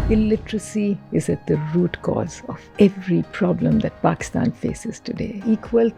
Illiteracy is at the root cause of every problem that Pakistan faces today. Equal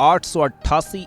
888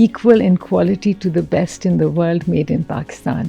equal in quality to the best in the world made in Pakistan.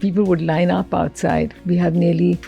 People would line up outside. We have nearly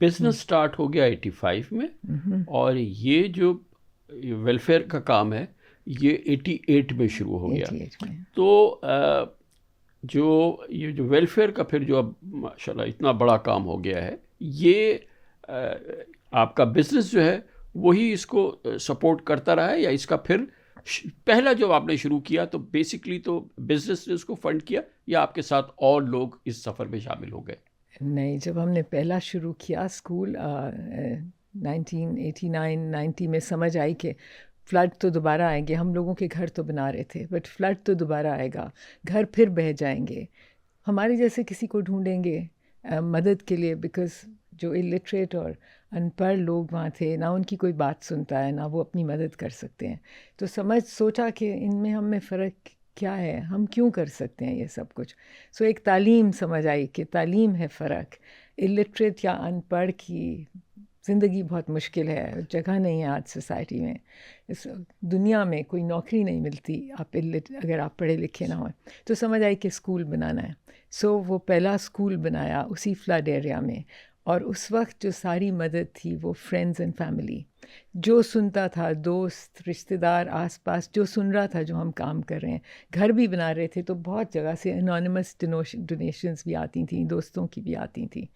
business start ہو گیا 85 میں، اور یہ جو welfare کا کام ہے یہ 88 میں شروع ہو گیا. 88 میں. تو یہ جو ویلفیئر کا پھر جو اب ماشاءاللہ اتنا بڑا کام ہو گیا ہے، یہ آپ کا بزنس جو ہے وہی اس کو سپورٹ کرتا رہا ہے، یا اس کا پھر پہلا جو آپ نے شروع کیا تو بیسکلی تو بزنس نے اس کو فنڈ کیا، یا آپ کے ساتھ اور لوگ اس سفر میں شامل ہو گئے؟ نہیں، جب ہم نے پہلا شروع کیا اسکول 1989-90 میں سمجھ آئی کہ فلڈ تو دوبارہ آئیں گے. ہم لوگوں کے گھر تو بنا رہے تھے، بٹ فلڈ تو دوبارہ آئے گا، گھر پھر بہہ جائیں گے. ہمارے جیسے کسی کو ڈھونڈیں گے مدد کے لیے، بیکاز جو الٹریٹ اور ان پڑھ لوگ وہاں تھے، نہ ان کی کوئی بات سنتا ہے، نہ وہ اپنی مدد کر سکتے ہیں. تو سوچا کہ ان میں ہم میں فرق کیا ہے، ہم کیوں کر سکتے ہیں یہ سب کچھ. سو ایک تعلیم سمجھ آئی کہ تعلیم ہے فرق. الٹریٹ یا ان پڑھ کی زندگی بہت مشکل ہے، جگہ نہیں ہے آج سوسائٹی میں، اس دنیا میں کوئی نوکری نہیں ملتی اگر آپ پڑھے لکھے نہ ہوں. تو سمجھ آئی کہ اسکول بنانا ہے. سو وہ پہلا اسکول بنایا اسی فلڈ ایریا میں، اور اس وقت جو ساری مدد تھی وہ فرینڈز اینڈ فیملی، جو سنتا تھا، دوست رشتہ دار آس پاس جو سن رہا تھا جو ہم کام کر رہے ہیں. گھر بھی بنا رہے تھے تو بہت جگہ سے انانیمس ڈونیشنز بھی آتی تھیں، دوستوں کی بھی آتی تھیں،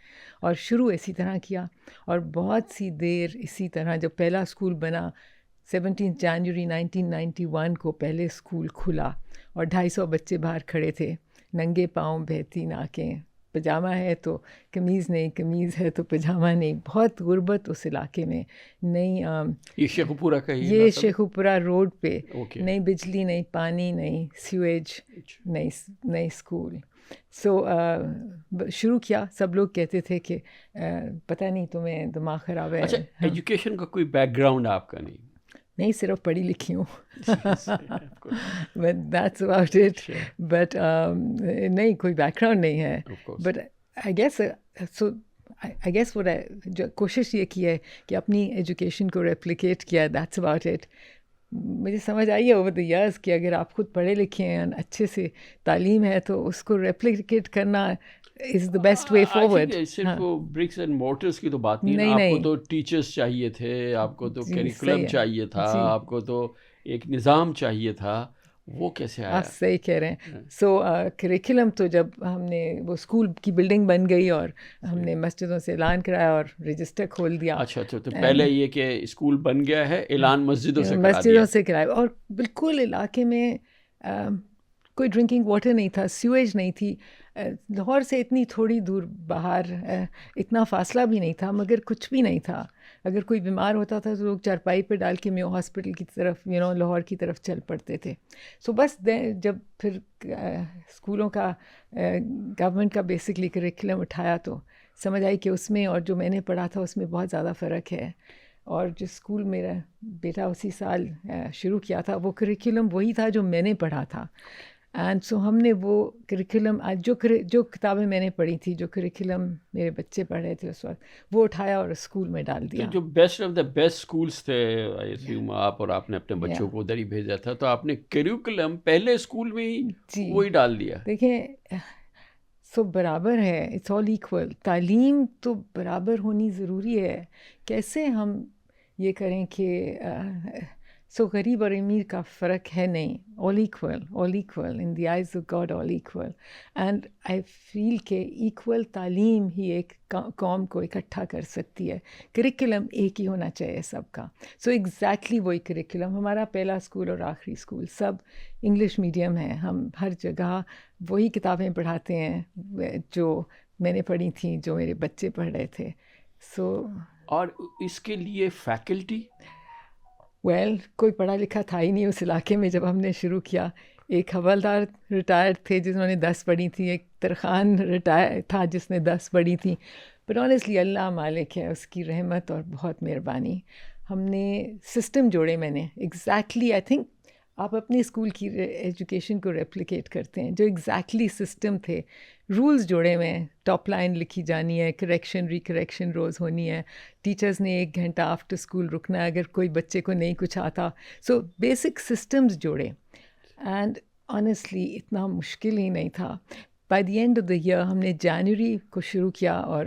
اور شروع اسی طرح کیا. اور بہت سی دیر اسی طرح جب پہلا اسکول بنا 17 جنوری 1991 کو پہلے اسکول کھلا، اور 250 بچے باہر کھڑے تھے، ننگے پاؤں، بہتی ناکیں، پجامہ ہے تو قمیض نہیں، قمیض ہے تو پجامہ نہیں. بہت غربت اس علاقے میں. نہیں، یہ شیخو پورہ کا یہ شیخو پورہ روڈ پہ نہیں بجلی، نہیں پانی، نہیں سیویج، نہیں اسکول. سو شروع کیا. سب لوگ کہتے تھے کہ پتہ نہیں تمہیں دماغ خراب ہے. اچھا، ایجوکیشن کا کوئی بیک گراؤنڈ آپ کا نہیں؟ نہیں، صرف پڑھی لکھی ہوں. But that's about it. But نہیں، کوئی بیک گراؤنڈ نہیں ہے. بٹ آئی گیس وہ جو کوشش یہ کی ہے کہ اپنی ایجوکیشن کو ریپلیکیٹ کیا. That's about it. مجھے سمجھ آئی ہے اوور دا ایئرس کہ اگر آپ خود پڑھے لکھے ہیں، اچھے سے تعلیم ہے، تو اس کو ریپلیکیٹ کرنا از دا بیسٹ وے فارورڈ. صرف برکس اینڈ مورٹرس کی تو بات نہیں، آپ کو تو ٹیچرس چاہیے تھے، آپ کو تو کیریکولم چاہیے تھا، آپ کو تو ایک نظام چاہیے تھا. وہ کیسے آیا؟ آپ صحیح کہہ رہے ہیں. سو کریکولم تو جب ہم نے وہ اسکول کی بلڈنگ بن گئی اور ہم نے مسجدوں سے اعلان کرایا اور رجسٹر کھول دیا. اچھا، تو پہلے یہ کہ اسکول بن گیا ہے، اعلان مسجدوں سے کرایا. اور بالکل علاقے میں کوئی ڈرنکنگ واٹر نہیں تھا، سیویج نہیں تھی. لاہور سے اتنی تھوڑی دور باہر اتنا فاصلہ بھی نہیں تھا، مگر کچھ بھی نہیں تھا. اگر کوئی بیمار ہوتا تھا تو لوگ چارپائی پہ ڈال کے میو ہاسپٹل کی طرف لاہور کی طرف چل پڑتے تھے. سو بس جب پھر اسکولوں کا گورنمنٹ کا بیسکلی کریکولم اٹھایا تو سمجھ آئی کہ اس میں اور جو میں نے پڑھا تھا اس میں بہت زیادہ فرق ہے. اور جو اسکول میرا بیٹا اسی سال شروع کیا تھا وہ کریکولم وہی تھا جو میں نے پڑھا تھا. اینڈ سو ہم نے وہ کریکولم جو کتابیں میں نے پڑھی تھی، جو کریکولم میرے بچے پڑھ رہے تھے اس وقت، وہ اٹھایا اور اسکول میں ڈال دیا. جو best of the best schools تھے آپ، اور آپ نے اپنے بچوں کو ادھر ہی بھیجا تھا، تو آپ نے کریکولم پہلے اسکول میں ہی وہی ڈال دیا. دیکھیں، سو برابر ہے، اٹس آل ایکول. تعلیم تو برابر ہونی ضروری ہے. کیسے ہم یہ کریں کہ سو غریب اور امیر کا فرق ہے نہیں، all equal in the eyes of God, all equal. And I feel کہ ایکول تعلیم ہی ایک قوم کو اکٹھا کر سکتی ہے. کریکولم ایک ہی ہونا چاہیے سب کا. سو ایگزیکٹلی وہی کریکولم. ہمارا پہلا اسکول اور آخری اسکول سب انگلش میڈیم ہے. ہم ہر جگہ وہی کتابیں پڑھاتے ہیں جو میں نے پڑھی تھیں، جو میرے بچے پڑھ رہے تھے. سو اور اس کے لیے فیکلٹی کوئی پڑھا لکھا تھا ہی نہیں اس علاقے میں جب ہم نے شروع کیا. ایک حوالدار ریٹائرڈ تھے جنہوں نے 10 پڑھی تھی، ایک ترخان ریٹائر تھا جس نے 10 پڑھی تھی. بٹ آنیسٹلی اللہ مالک ہے، اس کی رحمت اور بہت مہربانی. ہم نے سسٹم جوڑے. میں نے ایگزیکٹلی آئی تھنک آپ اپنے اسکول کی ایجوکیشن کو ریپلیکیٹ کرتے ہیں جو ایگزیکٹلی سسٹم تھے. رولز جوڑے ہوئے ہیں، ٹاپ لائن لکھی جانی ہے، کریکشن ریکریکشن روز ہونی ہے، ٹیچرز نے 1 گھنٹہ آفٹر اسکول رکنا ہے اگر کوئی بچے کو نہیں کچھ آتا. سو بیسک سسٹمز جوڑے. اینڈ آنیسٹلی اتنا مشکل ہی نہیں تھا. By the end of the year ہم نے جنوری کو شروع کیا اور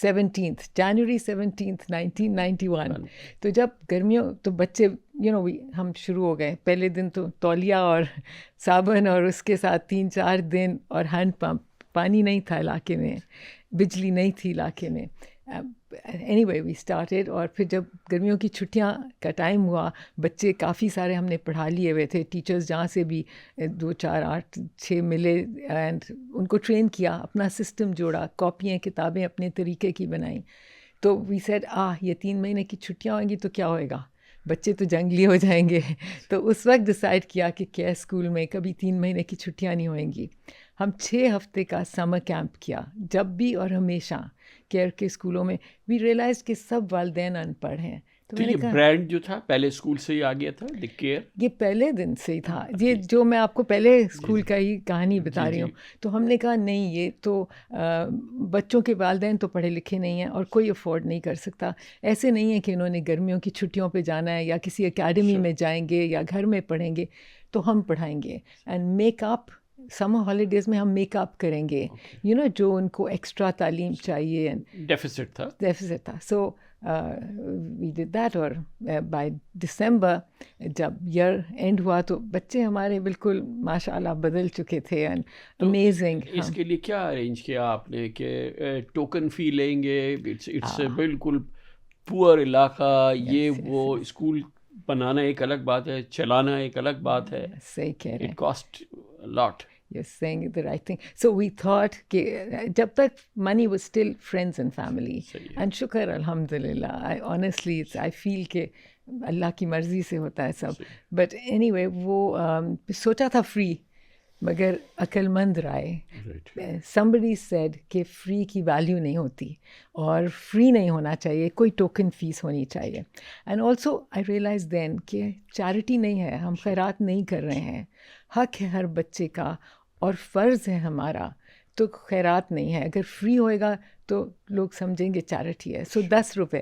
17th January 17th 1991 تو جب گرمیوں تو بچے ہم شروع ہو گئے. پہلے دن تو تولیہ اور صابن اور اس کے ساتھ 3-4 دن اور ہینڈ پمپ. پانی نہیں تھا علاقے میں, بجلی نہیں تھی علاقے میں. Anyway we started. اور پھر جب گرمیوں کی چھٹیاں کا ٹائم ہوا, بچے کافی سارے ہم نے پڑھا لیے ہوئے تھے. ٹیچرز جہاں سے بھی 2, 4, 8, 6 ملے اینڈ ان کو ٹرین کیا, اپنا سسٹم جوڑا, کاپیاں کتابیں اپنے طریقے کی بنائیں. تو وی سیڈ یہ 3 مہینے کی چھٹیاں ہوئیں گی تو کیا ہوئے گا, بچے تو جنگلی ہو جائیں گے. تو اس وقت ڈیسائیڈ کیا کہ کیئر اسکول میں کبھی 3 مہینے کی چھٹیاں نہیں ہوئیں گی. ہم 6 ہفتے کا سمر کیمپ کیا. جب بھی اور ہمیشہ کیئر کے اسکولوں میں وی ریئلائز کہ سب والدین ان پڑھ ہیں. تو یہ برانڈ جو تھا پہلے اسکول سے ہی آ گیا تھا دی کیئر؟ یہ پہلے دن سے ہی تھا. یہ جو میں آپ کو پہلے اسکول کا ہی کہانی بتا رہی ہوں. تو ہم نے کہا نہیں, یہ تو بچوں کے والدین تو پڑھے لکھے نہیں ہیں اور کوئی افورڈ نہیں کر سکتا. ایسے نہیں ہے کہ انہوں نے گرمیوں کی چھٹیوں پہ جانا ہے یا کسی اکیڈمی میں جائیں گے یا گھر میں پڑھیں گے. تو ہم پڑھائیں گے and make up. Summer holidays میں ہم میک اپ کریں گے, جو ان کو ایکسٹرا تعلیم چاہیے. ڈیفیسٹ تھا. سو وی ڈڈ دیٹ. اور بائی دسمبر جب ایئر اینڈ ہوا تو بچے ہمارے بالکل ماشاء اللہ بدل چکے تھے. And amazing. اس کے لیے کیا ارینج کیا آپ نے کہ ٹوکن فی لیں گے؟ اٹس بالکل پور علاقہ, یہ وہ اسکول بنانا ایک الگ بات ہے, چلانا ایک الگ بات ہے. صحیح کہہ رہے ہیں. It cost lot. You're saying the right thing. So we thought کہ جب تک money was still friends and family. And شکر الحمدللہ. I feel کہ اللہ کی مرضی سے ہوتا ہے سب. But anyway وہ سوچا تھا free, مگر عقل مند رائے. Somebody said کہ free کی ویلیو نہیں ہوتی اور free نہیں ہونا چاہیے, کوئی ٹوکن فیس ہونی چاہیے. And also I realized then کہ چیریٹی نہیں ہے, ہم خیرات نہیں کر رہے ہیں. حق ہے ہر بچے کا اور فرض ہے ہمارا, تو خیرات نہیں ہے. اگر فری ہوئے گا تو لوگ سمجھیں گے چیریٹی ہے. سو 10 روپے.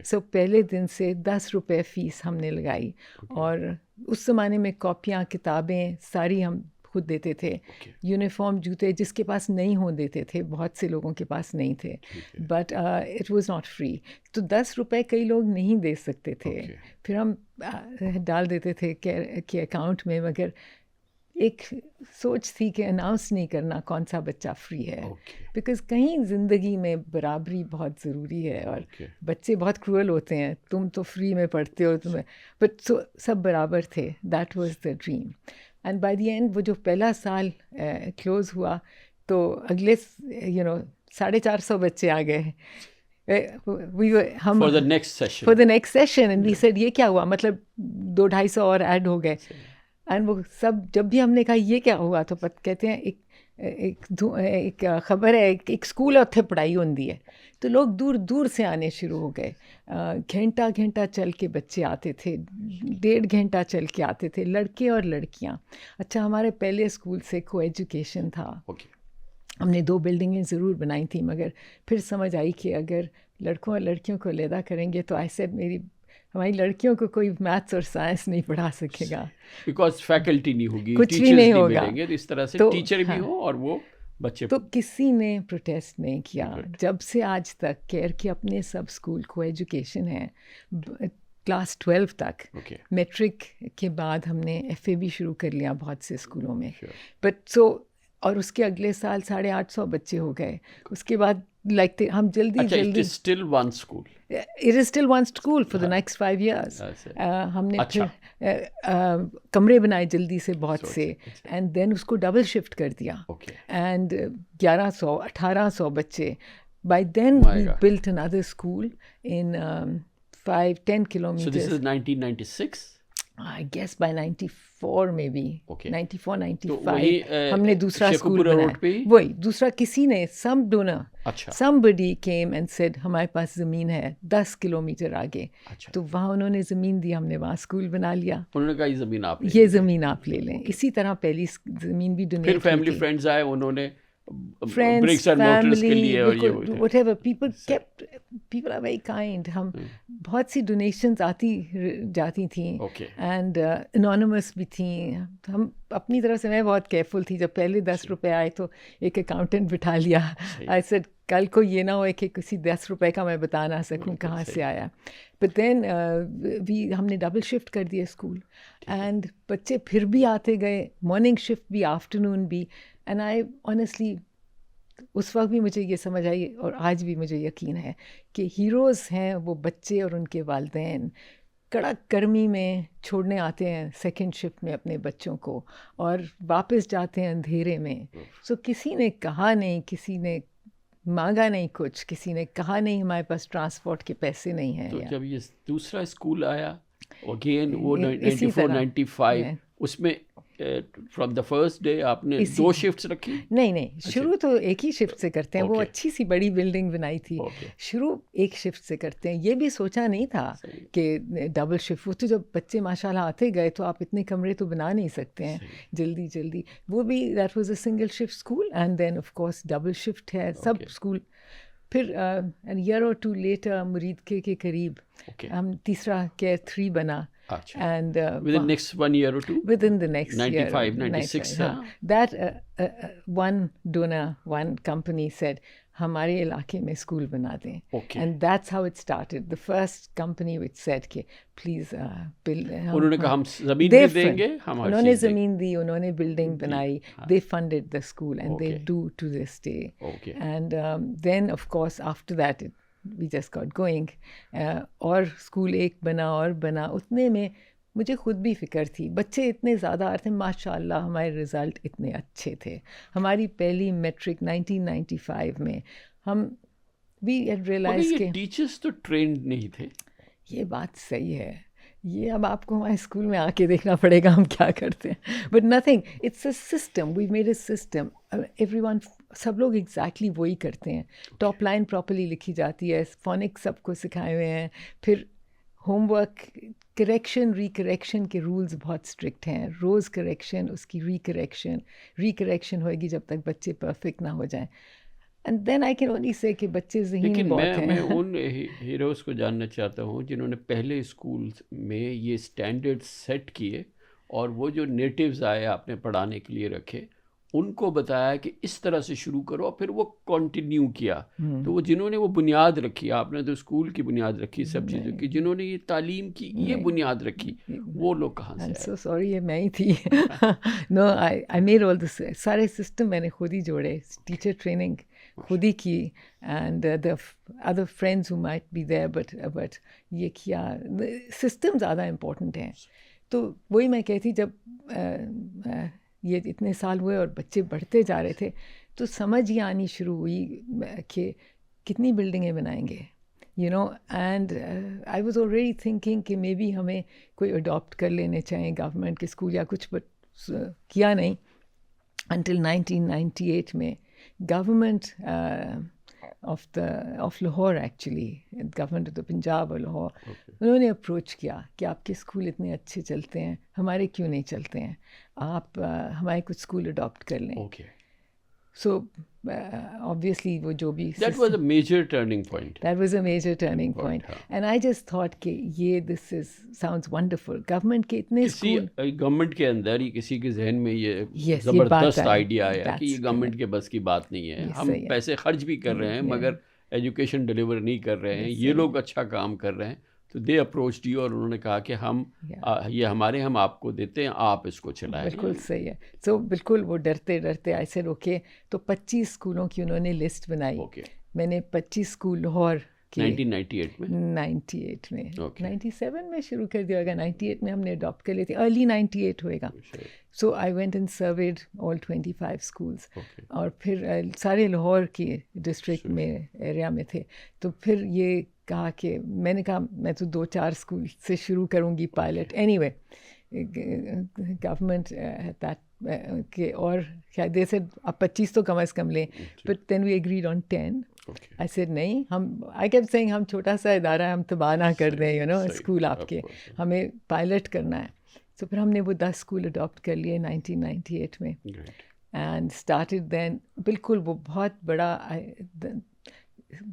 سو پہلے دن سے 10 روپے فیس ہم نے لگائی. اور اس زمانے میں کاپیاں کتابیں ساری ہم خود دیتے تھے. یونیفارم جوتے جس کے پاس نہیں ہوں دیتے تھے, بہت سے لوگوں کے پاس نہیں تھے. But it was not free. تو 10 روپے کئی لوگ نہیں دے سکتے تھے. پھر ہم ڈال دیتے تھے کہ اکاؤنٹ میں, مگر ایک سوچ تھی کہ اناؤنس نہیں کرنا کون سا بچہ فری ہے, بیکاز کہیں زندگی میں برابری بہت ضروری ہے. اور بچے بہت کروئل ہوتے ہیں, تم تو فری میں پڑھتے ہو, تمہیں بٹ سب برابر تھے. That was the dream. And by the and وہ جو پہلا سال کلوز ہوا تو اگلے 450 بچے آ گئے. ہم for the next session and we said یہ کیا ہوا, مطلب 200-250 اور ایڈ ہو گئے. اینڈ وہ سب جب بھی ہم نے کہا یہ کیا ہوا تو کہتے ہیں ایک خبر ہے, ایک اسکول ہے اتنے پڑھائی ہوتی ہے. تو لوگ دور دور سے آنے شروع ہو گئے. گھنٹہ چل کے بچے آتے تھے, 1.5 گھنٹہ چل کے آتے تھے, لڑکے اور لڑکیاں. اچھا ہمارے پہلے اسکول سے کو ایجوکیشن تھا. ہم نے 2 بلڈنگیں ضرور بنائی تھیں, مگر پھر سمجھ آئی کہ اگر لڑکوں اور لڑکیوں کو علیحدہ کریں گے تو ایسے ہماری لڑکیوں کو کوئی میتھس اور سائنس نہیں پڑھا سکے گا, بیکاز فیکلٹی نہیں ہوگی, کچھ بھی نہیں ہوگا. اس طرح سے ٹیچر بھی ہو اور وہ بچے. تو کسی نے پروٹیسٹ نہیں کیا. جب سے آج تک کیئر کے اپنے سب اسکول کو ایجوکیشن ہے, کلاس 12 تک. میٹرک کے بعد ہم نے FA بھی شروع کر لیا بہت سے اسکولوں میں. بٹ اور اس کے اگلے سال 850 بچے ہو گئے. اس کے بعد ہم جلدی It is still one school. It is still one school for the next 5 years. ہم نے پھر کمرے بنائے جلدی سے بہت سے, اینڈ دین اس کو ڈبل شفٹ کر دیا, اینڈ 1100-1800 بچے. By then we built another school in 5-10 kilometers. So this is 1996? I guess by 94 maybe. 94-95 ہم نے دوسرا اسکول بنایا. وہی دوسرا کسی نے some donor, somebody came and said ہمارے پاس زمین ہے 10 کلومیٹر آگے. تو وہاں انہوں نے زمین دی, ہم نے وہاں اسکول بنا لیا. انہوں نے کہا یہ زمین آپ لے لیں. اسی طرح پہلی زمین بھی دنیا. پھر فیملی فرینڈز آئے, انہوں نے friends, family, whatever, people kept people are very kind. ہم بہت سی ڈونیشنز آتی جاتی تھیں Okay. اینڈ انانیمس بھی تھیں. ہم اپنی طرف سے میں بہت کیئرفل تھی. جب پہلے 10 روپے آئے تو ایک اکاؤنٹنٹ بٹھا لیا. آئی سیڈ کل کو یہ نہ ہوئے کہ کسی 10 روپے کا میں بتا نہ سکوں کہاں سے آیا. بٹ دین ہم نے ڈبل شفٹ کر دیا اسکول, اینڈ بچے پھر بھی آتے گئے, مارننگ شفٹ بھی, آفٹرنون بھی. اینڈ آئی آنیسٹلی اس وقت بھی مجھے یہ سمجھ آئی, اور آج بھی مجھے یقین ہے کہ ہیروز ہیں وہ بچے اور ان کے والدین. کڑک گرمی میں چھوڑنے آتے ہیں سیکنڈ شفٹ میں اپنے بچوں کو, اور واپس جاتے ہیں اندھیرے میں. سو کسی نے کہا نہیں, کسی نے مانگا نہیں کچھ, کسی نے کہا نہیں ہمارے پاس ٹرانسپورٹ کے پیسے نہیں ہیں. تو جب یہ دوسرا اسکول آیا اگین وہ 94-95, اس میں فرام دا فرسٹ ڈے آپ نے 2 شفٹس رکھی؟ نہیں, شروع تو ایک ہی شفٹ سے کرتے ہیں. وہ اچھی سی بڑی بلڈنگ بنائی تھی, شروع ایک شفٹ سے کرتے ہیں. یہ بھی سوچا نہیں تھا کہ ڈبل شفٹ. وہ تو جب بچے ماشاء اللہ آتے گئے تو آپ اتنے کمرے تو بنا نہیں سکتے ہیں جلدی. وہ بھی that was a single shift school, and then of course double shift ہے سب اسکول. پھر ایئر اور 2 لیٹر مرید کے قریب ہم تیسرا کیئر 3 بنا. And within next 1 year or 2? Within the next 95, year. 96. That one donor, one company said, ہمارے علاقے میں اسکول بنا دیں. And that's how it started. The first company which said کہ please build. انہوں نے کہا ہم زمین بھی دیں گے. انہوں نے زمین دی, انہوں نے بلڈنگ بنائی. They funded the school and they do to this day. And then of course after that we just got going. اور اسکول ایک بنا اور بنا. اتنے میں مجھے خود بھی فکر تھی, بچے اتنے زیادہ آ رہے تھے, ماشاء اللہ ہمارے رزلٹ اتنے اچھے تھے. ہماری پہلی میٹرک 1995 میں ہم وی ہیڈ ریئلائز کہ ٹیچرس تو ٹرینڈ نہیں تھے. یہ بات صحیح ہے. یہ اب آپ کو ہمارے اسکول میں آ کے دیکھنا پڑے گا ہم کیا کرتے ہیں. But nothing, it's a system, we made a system. Every one, سب لوگ ایگزیکٹلی وہی کرتے ہیں. ٹاپ لائن پراپرلی لکھی جاتی ہے, فونکس سب کو سکھائے ہوئے ہیں. پھر ہوم ورک, کریکشن ری کریکشن کے رولز بہت اسٹرکٹ ہیں. روز کریکشن, اس کی ری کریکشن ہوئے گی جب تک بچے پرفیکٹ نہ ہو جائیں. And then I can only say کہ بچے ذہین بہت ہیں. میں ان ہیروز کو جاننا چاہتا ہوں جنہوں نے پہلے اسکول میں یہ اسٹینڈرڈ سیٹ کیے, اور وہ جو نیٹیوز آئے آپ نے پڑھانے کے لیے رکھے, ان کو بتایا کہ اس طرح سے شروع کرو, اور پھر وہ کنٹینیو کیا. تو وہ جنہوں نے وہ بنیاد رکھی, آپ نے تو اسکول کی بنیاد رکھی سب چیزوں کی, جنہوں نے یہ تعلیم کی یہ بنیاد رکھی, وہ لوگ کہاں سے آئے؟ سو سوری, یہ میں ہی تھی. نو, آئی میڈ آل دس. سارے سسٹم میں نے خود ہی جوڑے, ٹیچر ٹریننگ خود ہی کی, and the other friends who might be there, but یہ کیا. سسٹم زیادہ امپورٹنٹ ہیں. تو وہی میں کہتی, جب یہ اتنے سال ہوئے اور بچے بڑھتے جا رہے تھے, تو سمجھ یہ آنی شروع ہوئی کہ کتنی بلڈنگیں بنائیں گے, you know. And I was already thinking کہ مے بی ہمیں کوئی اڈاپٹ کر لینے چاہیے گورنمنٹ کے اسکول یا کچھ, بٹ کیا نہیں. انٹل 1998 میں government of Lahore, actually government of the Punjab اور لاہور, انہوں نے اپروچ کیا کہ آپ کے اسکول اتنے اچھے چلتے ہیں, ہمارے کیوں نہیں چلتے ہیں, آپ ہمارے کچھ اسکول اڈاپٹ کر لیں. سو obviously وہ جو بھی that was a major turning point. That was a major turning point. And I just thought کہ یہ this is sounds wonderful. Government کے اتنے اسکول, گورنمنٹ کے اندر ہی کسی کے ذہن میں یہ زبردست آئیڈیا آیا کہ یہ گورنمنٹ کے بس کی بات نہیں ہے, ہم پیسے خرچ بھی کر رہے ہیں مگر ایجوکیشن ڈلیور نہیں کر رہے ہیں, یہ لوگ اچھا کام کر رہے ہیں. تو دے اپروچڈ یو, اور انہوں نے کہا کہ ہم یہ ہمارے, ہم آپ کو دیتے ہیں, آپ اس کو چلائیں. بالکل صحیح ہے. سو بالکل وہ ڈرتے آئی سیڈ اوکے. تو 25 اسکولوں کی انہوں نے لسٹ بنائی. میں نے 25 اسکول لاہور کے 1998 میں 97 میں شروع کر دیا ہوگا. 98 میں ہم نے اڈاپٹ کر لیے تھے, ارلی 98 ہوئے گا. So I went and served all 25 schools, اور پھر سارے لاہور کی ڈسٹرکٹ میں ایریا میں تھے. تو پھر یہ کہا کہ میں نے کہا میں تو 2-4 اسکول سے شروع کروں گی پائلٹ. اینی وے گورنمنٹ کہ اور دے سے اب 25 تو کم از کم لیں, but then we agreed on 10. I said نہیں, ہم I kept saying ہم چھوٹا سا ادارہ ہے, ہم تباہ نہ کر دیں یو نو اسکول آپ کے, ہمیں پائلٹ کرنا ہے. تو پھر ہم نے وہ 10 اسکول اڈاپٹ کر لیے 1998 میں, اینڈ اسٹارٹڈ دین. بالکل وہ بہت بڑا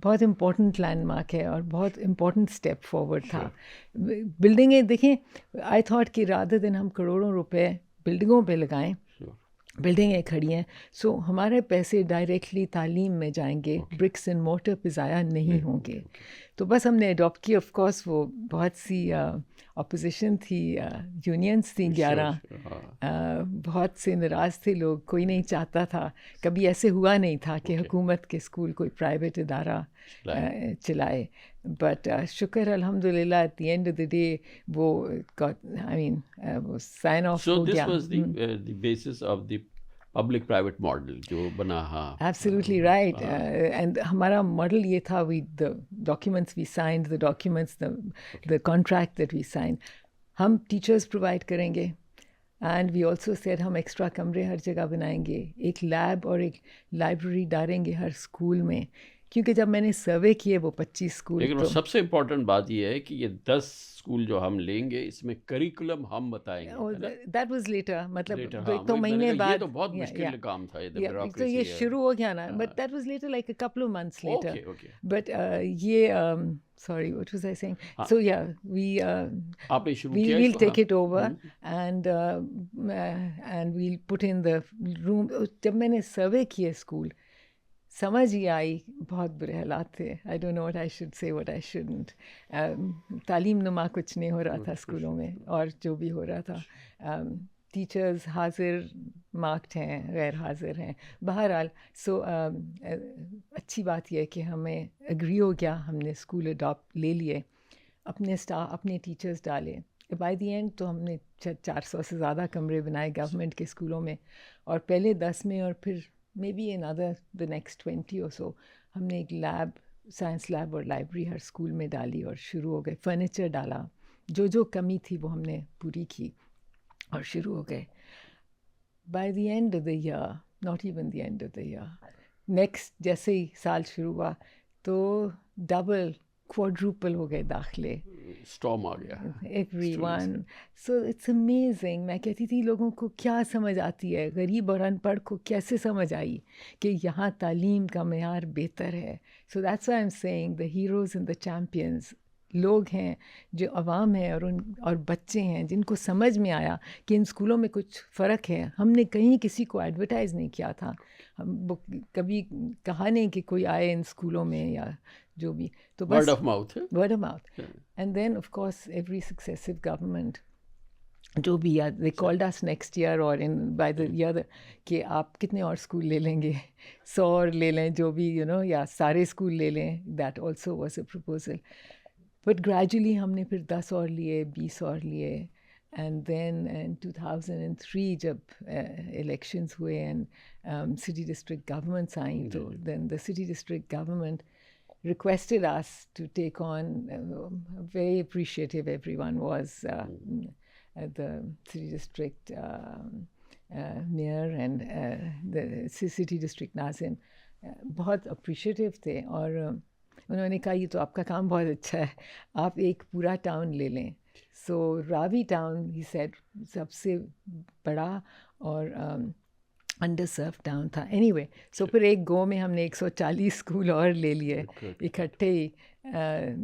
بہت امپورٹنٹ لینڈ مارک ہے اور بہت امپورٹنٹ اسٹیپ فارورڈ تھا. بلڈنگیں دیکھیں, آئی تھاٹ کہ رادر دین ہم کروڑوں روپے بلڈنگوں پہ لگائیں, بلڈنگیں کھڑی ہیں, سو ہمارے پیسے ڈائریکٹلی تعلیم میں جائیں گے, برکس اینڈ مورٹر پہ ضائع نہیں ہوں گے. تو بس ہم نے اڈاپٹ کی. آف کورس وہ بہت سی اپوزیشن تھی, یونینس تھیں 11, بہت سے ناراض تھے لوگ, کوئی نہیں چاہتا تھا, کبھی ایسے ہوا نہیں تھا کہ حکومت کے اسکول کوئی پرائیویٹ ادارہ چلائے. بٹ شکر الحمد للہ at the end of the day وہ وہ سائن آف ہو گیا. Basis of the public private model جو بنا. ہاں, ایبسلیوٹلی رائٹ. اینڈ ہمارا ماڈل یہ تھا, the documents we signed, the documents, the contract that we sign, ہم ٹیچرس پرووائڈ کریں گے. اینڈ وی آلسو سیڈ ہم ایکسٹرا کمرے ہر جگہ بنائیں گے, ایک لیب اور ایک لائبریری ڈالیں گے ہر اسکول میں, کیونکہ جب میں نے سروے کیے وہ 25 اسکول. لیکن سب سے امپورٹنٹ بات یہ ہے کہ یہ 10 اسکول جو ہم لیں گے اس میں کریکولم ہم بتائیں گے. دیٹ واز لیٹر, مطلب 2 مہینے بعد. یہ تو بہت مشکل کام تھا, تو یہ شروع ہو گیا نا, but that was later like a couple of months later. بٹ یہ sorry, what was I saying? So yeah, we'll take it over and we'll put in the room. جب میں نے سروے کیے اسکول, سمجھ ہی آئی بہت برے حالات تھے. I don't know what I should say, what I shouldn't. تعلیم نما کچھ نہیں ہو رہا تھا اسکولوں میں, اور جو بھی ہو رہا تھا, ٹیچرز حاضر مارکڈ ہیں, غیر حاضر ہیں. بہرحال سو اچھی بات یہ ہے کہ ہمیں اگری ہو گیا, ہم نے اسکول اڈاپٹ لے لیے, اپنے اسٹاف, اپنے ٹیچرز ڈالے. بائی دی اینڈ تو ہم نے 400 سے زیادہ کمرے بنائے گورنمنٹ کے اسکولوں میں, اور پہلے 10 میں اور پھر maybe another the next 20 or so ہم نے ایک لیب, سائنس لیب اور لائبریری ہر اسکول میں ڈالی, اور شروع ہو گئے. فرنیچر ڈالا, جو کمی تھی وہ ہم نے پوری کی اور شروع ہو گئے. By the end of the year, not even the end of the year, next جیسے ہی سال شروع ہوا تو ڈبل کوادروپل ہو گئے داخلے, اسٹارم آ گیا everyone. So it's amazing. میں کہتی تھی لوگوں کو کیا سمجھ آتی ہے, غریب اور ان پڑھ کو کیسے سمجھ آئی کہ یہاں تعلیم کا معیار بہتر ہے. So that's why I am seeing the heroes and the champions لوگ ہیں جو عوام ہیں اور بچے ہیں جن کو سمجھ میں آیا کہ ان اسکولوں میں کچھ فرق ہے. ہم نے کہیں کسی کو ایڈورٹائز نہیں کیا تھا, ہم کبھی کہا نہیں کہ کوئی آئے ان اسکولوں میں یا جو بھی. تو بس word of mouth. And then of course every successive government جو بھی, they called us next year اور ان بائی دا ایئر کہ آپ کتنے اور اسکول لے لیں گے, 100 اور لے لیں, جو بھی یا سارے اسکول لے لیں. That also was a proposal. But gradually ہم نے پھر 10 اور لیے, 20 اور لیے. اینڈ دین ان 2003 جب الیکشنز ہوئے اینڈ سٹی ڈسٹرکٹ گورنمنٹس آئیں, تو then the city district government requested us to take on, very appreciative everyone was, the city district mayor and the city district Nazim, بہت appreciative تھے, اور انہوں نے کہا یہ تو آپ کا کام بہت اچھا ہے, آپ ایک پورا ٹاؤن لے لیں. سو راوی ٹاؤن ہی سیڈ سب سے بڑا اور انڈر سرو ٹاؤن تھا. اینی وے, سو پھر ایک گو میں ہم نے 140 اسکول اور لے لیے اکٹھے ہی,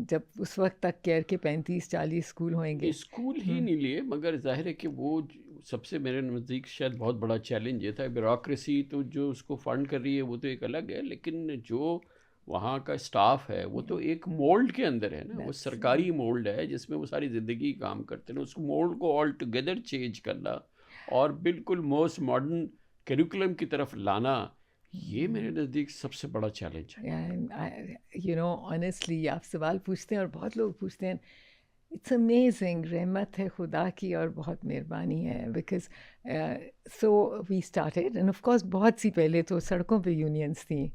جب اس وقت تک کیئر کے 35-40 اسکول ہوئیں گے. اسکول ہی نہیں لیے, مگر ظاہر ہے کہ وہ سب سے میرے نزدیک شاید بہت بڑا چیلنج یہ تھا. بیوروکریسی تو جو اس کو فنڈ کر رہی ہے وہ تو ایک الگ ہے, لیکن جو وہاں کا اسٹاف ہے وہ تو ایک مولڈ کے اندر ہے نا, وہ سرکاری مولڈ ہے جس میں وہ ساری زندگی کام کرتے ہیں. اس مولڈ کو آل ٹوگیدر چینج کرنا اور بالکل موسٹ ماڈرن کریکولم کی طرف لانا, یہ میرے نزدیک سب سے بڑا چیلنج ہے. آنیسٹلی آپ سوال پوچھتے ہیں اور بہت لوگ پوچھتے ہیں, اٹس امیزنگ, رحمت ہے خدا کی اور بہت مہربانی ہے. Because so we started, and of course بہت سی پہلے تو سڑکوں پہ یونینس تھیں,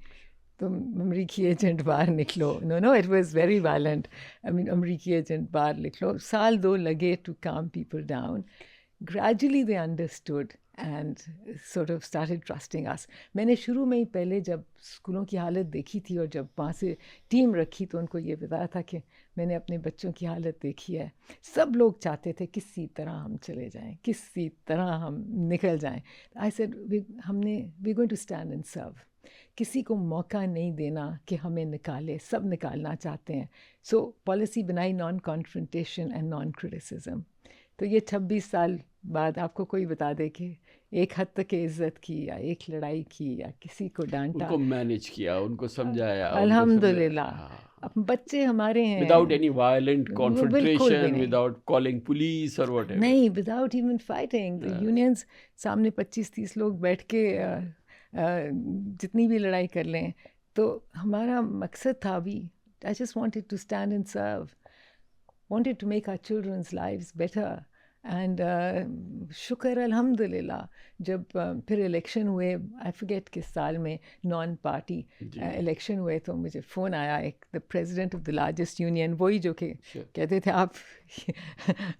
تو امریکی ایجنٹ باہر نکلو, no it was very violent. امریکی ایجنٹ باہر نکلو, 1-2 لگے to calm people down. Gradually they understood and sort of started trusting us. میں نے شروع میں ہی پہلے جب اسکولوں کی حالت دیکھی تھی اور جب وہاں سے ٹیم رکھی تو ان کو یہ بتایا تھا کہ میں نے اپنے بچوں کی حالت دیکھی ہے. سب لوگ چاہتے تھے کسی طرح ہم چلے جائیں, کسی طرح ہم نکل جائیں. I said we going to stand and serve. کسی کو موقع نہیں دینا کہ ہمیں نکالے, سب نکالنا چاہتے ہیں. سو پالیسی بنائی naan confrontation and non criticism. تو یہ 26 سال بعد آپ کو کوئی بتا دے کہ ایک حد تک عزت کی یا ایک لڑائی کی یا کسی کو ڈانٹا, ان کو مینیج کیا, ان کو سمجھایا, الحمدللہ. اب بچے ہمارے ہیں without any violent confrontation, without calling police اور واٹ ایور, نہیں, وداؤٹ ایون فائٹنگ. یونینز سامنے 25-30 لوگ بیٹھ کے جتنی بھی لڑائی کر لیں. تو ہمارا مقصد تھا, I just wanted to stand and serve, wanted to make our children's lives better. And شکر الحمدللہ جب پھر الیکشن ہوئے, آئی فرگیٹ کس سال میں, نان پارٹی الیکشن ہوئے, تو مجھے فون آیا ایک the president of the largest union, وہی جو کہ کہتے تھے آپ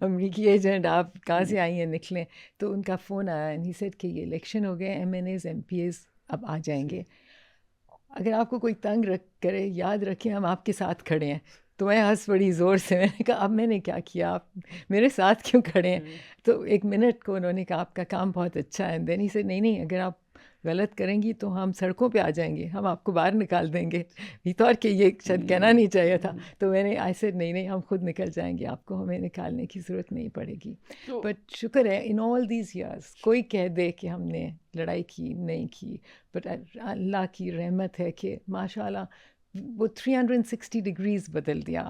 امریکی ایجنٹ, آپ کہاں سے آئی ہیں, نکلیں. تو ان کا فون آیا اینڈ ہی سیڈ کہ یہ الیکشن ہو گئے, M N As M P As اب آ جائیں گے, اگر آپ کو کوئی تنگ کرے یاد رکھیں ہم آپ کے ساتھ کھڑے ہیں. تو میں ہنس بڑی زور سے, میں نے کہا اب میں نے کیا کیا, آپ میرے ساتھ کیوں کھڑے ہیں. تو ایک منٹ کو انہوں نے کہا آپ کا کام بہت اچھا ہے. دین ہی سے نہیں, اگر آپ غلط کریں گی تو ہم سڑکوں پہ آ جائیں گے, ہم آپ کو باہر نکال دیں گے. یہ طور کہ یہ شاید کہنا نہیں چاہیے تھا. تو میں نے ایسے نہیں, ہم خود نکل جائیں گے, آپ کو ہمیں نکالنے کی ضرورت نہیں پڑے گی. بٹ شکر ہے ان آل دیز ایئرس کوئی کہہ دے کہ ہم نے لڑائی کی نہیں کی, بٹ اللہ کی رحمت ہے کہ ماشاء اللہ وہ 360 ڈگریز بدل دیا.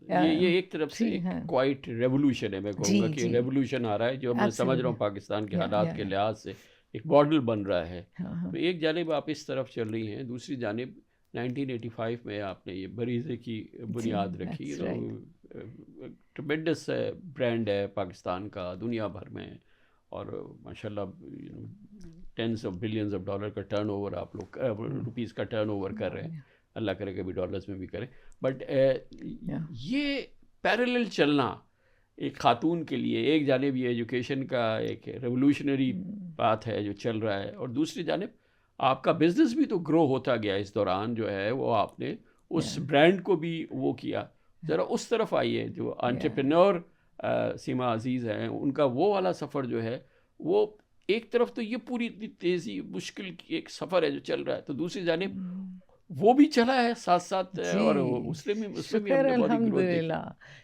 یہ ایک طرف سے کوائٹ ریولوشن ہے, میں کہوں گا کہ ریولوشن آ رہا ہے جو میں سمجھ رہا ہوں پاکستان کے حالات کے لحاظ سے ایک ماڈل بن رہا ہے. تو ایک جانب آپ اس طرف چل رہی ہیں, دوسری جانب 1985 میں آپ نے یہ بریزے کی بنیاد رکھی. ٹرمینڈس برانڈ ہے پاکستان کا دنیا بھر میں, اور ماشاء اللہ tens of billions of dollar کا ٹرن اوور آپ لوگ, روپیز کا ٹرن اوور کر رہے ہیں, اللہ کرے کبھی ڈالرز میں بھی کریں. بٹ یہ پیرلل چلنا ایک خاتون کے لیے, ایک جانب یہ ایجوکیشن کا ایک ریولوشنری بات ہے جو چل رہا ہے, اور دوسری جانب آپ کا بزنس بھی تو گرو ہوتا گیا اس دوران جو ہے, وہ آپ نے اس برانڈ کو بھی وہ کیا. ذرا اس طرف آئیے, جو انٹرپرینور سیما عزیز ہیں ان کا وہ والا سفر جو ہے, وہ ایک طرف تو یہ پوری اتنی تیزی مشکل کی ایک سفر ہے جو چل رہا ہے, تو دوسری جانب وہ بھی چلا ہے ساتھ ساتھ, اور اس میں شکر الحمدللہ.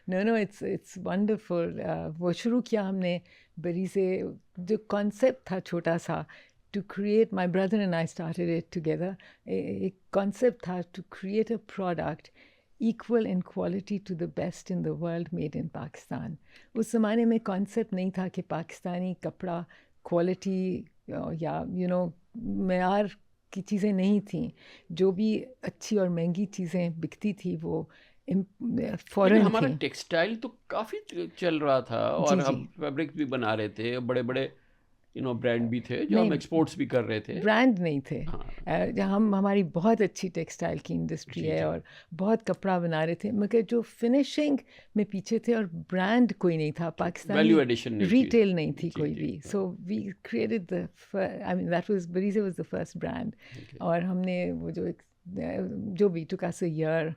نو اٹس ونڈرفل. وہ شروع کیا ہم نے بری سے, جو کانسیپٹ تھا چھوٹا سا, to create, my brother and I started it together. ایک کانسیپٹ تھا to create a product equal in quality to the best in the world made in Pakistan. اس زمانے میں کانسیپٹ نہیں تھا کہ پاکستانی کپڑا کوالٹی یا معیار کی چیزیں نہیں تھیں. جو بھی اچھی اور مہنگی چیزیں بکتی تھی وہ فوراً. ہمارا ٹیکسٹائل تو کافی چل رہا تھا, اور ہم فیبرک بھی بنا رہے تھے, بڑے بڑے برانڈ بھی تھے جو ہم ایکسپورٹس بھی کر رہے تھے. برانڈ نہیں تھے, ہماری بہت اچھی ٹیکسٹائل کی انڈسٹری ہے اور بہت کپڑا بنا رہے تھے, مگر جو فنشنگ میں پیچھے تھے, اور برانڈ کوئی نہیں تھا پاکستانی, ریٹیل نہیں تھی کوئی بھی. So we created Bareeze was the first brand. اور ہم نے وہ جو بھی ٹک اس اے ایئر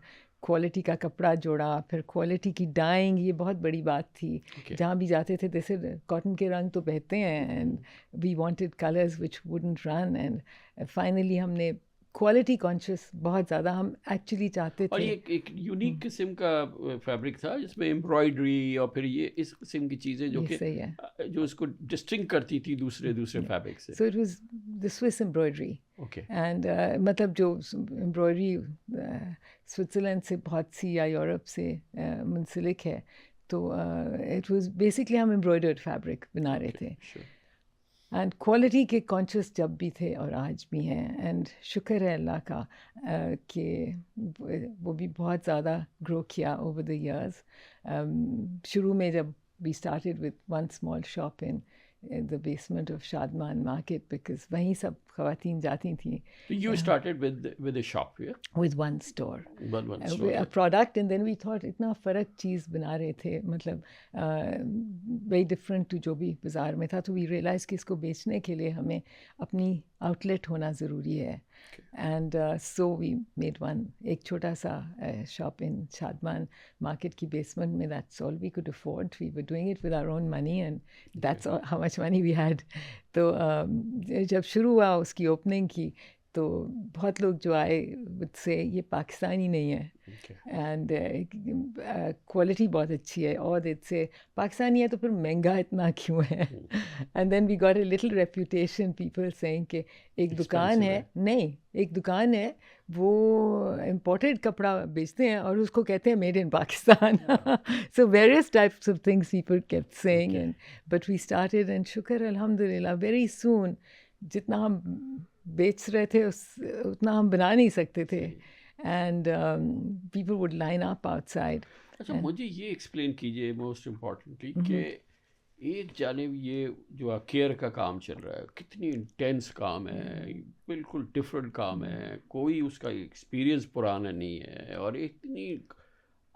کوالٹی کا کپڑا جوڑا, پھر کوالٹی کی ڈائنگ, یہ بہت بڑی بات تھی. جہاں بھی جاتے تھے جیسے کاٹن کے رنگ تو بہتے ہیں, and we wanted colours which wouldn't run, and finally ہم نے کوالٹی کانشیس بہت زیادہ ہم ایکچولی چاہتے تھے. اور یہ ایک یونیک قسم کا فیبرک تھا جس میں امبرائڈری اور پھر یہ اس قسم کی چیزیں جو کہ جو اس کو ڈسٹنگ کرتی تھی دوسرے فیبرک سے. So it was the Swiss embroidery. And مطلب جو امبرائڈری سوئٹزرلینڈ سے بہت سی یا یورپ سے منسلک ہے, تو اٹ واز بیسکلی ہم امبرائڈرڈ فیبرک بنا رہے تھے. اینڈ کوالٹی کے کانشیس جب بھی تھے اور آج بھی ہیں, اینڈ شکر ہے اللہ کا کہ وہ بھی بہت زیادہ گرو کیا اوور دا ایئرز. شروع میں جب we started with one small shop in the basement of Shadman Market, because وہیں سب خواتین جاتی تھیں. You started with a shop here? With one store. One store. A product, and then we thought اتنا فرق چیز بنا رہے تھے, مطلب very different to جو بھی بازار میں تھا. تو we realized کہ اس کو بیچنے کے لیے ہمیں اپنی آؤٹ لیٹ ہونا ضروری ہے. And so we made one, ایک چھوٹا سا شاپ ان شادمان مارکیٹ کی بیسمنٹ میں. That's all we could afford. We were doing it with our own money, and that's how much money we had. تو جب شروع ہوا اس کی اوپننگ کی, تو بہت لوگ جو آئے وڈ سے یہ پاکستانی نہیں ہے اینڈ کوالٹی بہت اچھی ہے, اور سے پاکستانی ہے تو پھر مہنگا اتنا کیوں ہے. And then we got a little reputation people saying کہ ایک دکان ہے, نہیں ایک دکان ہے وہ امپورٹڈ کپڑا بیچتے ہیں اور اس کو کہتے ہیں made in Pakistan. So various types of things people kept seeing and but we started and شکر الحمد للہ ویری سون جتنا ہم بیچ رہے تھے اتنا ہم بنا نہیں سکتے تھے and people would line up out side. اچھا مجھے یہ ایکسپلین کیجیے موسٹ امپورٹنٹلی کہ ایک جانب یہ جو کیئر کا کام چل رہا ہے کتنی انٹینس کام ہے, بالکل ڈفرینٹ کام ہے, کوئی اس کا ایکسپیرئنس پرانا نہیں ہے اور اتنی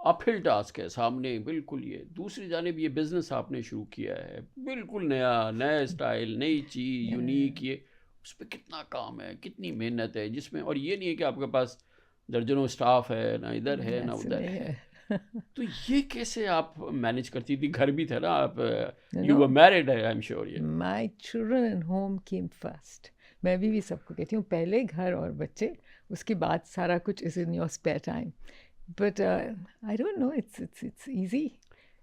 اپ ہل ٹاسک ہے سامنے بالکل. یہ دوسری جانب یہ بزنس آپ نے شروع کیا ہے بالکل نیا اسٹائل, نئی چیز, یونیک, یہ اس پہ کتنا کام ہے, کتنی محنت ہے جس میں, اور یہ نہیں ہے کہ آپ کے پاس درجنوں اسٹاف ہے, نہ ادھر ہے نہ ادھر ہے. تو یہ کیسے آپ مینیج کرتی تھی؟ گھر بھی تھا نا آپ, you were married I am sure. My children and home came first. میں بھی سب کو کہتی ہوں پہلے گھر اور بچے, اس کے بعد سارا کچھ is in your spare time. But I don't know it's easy.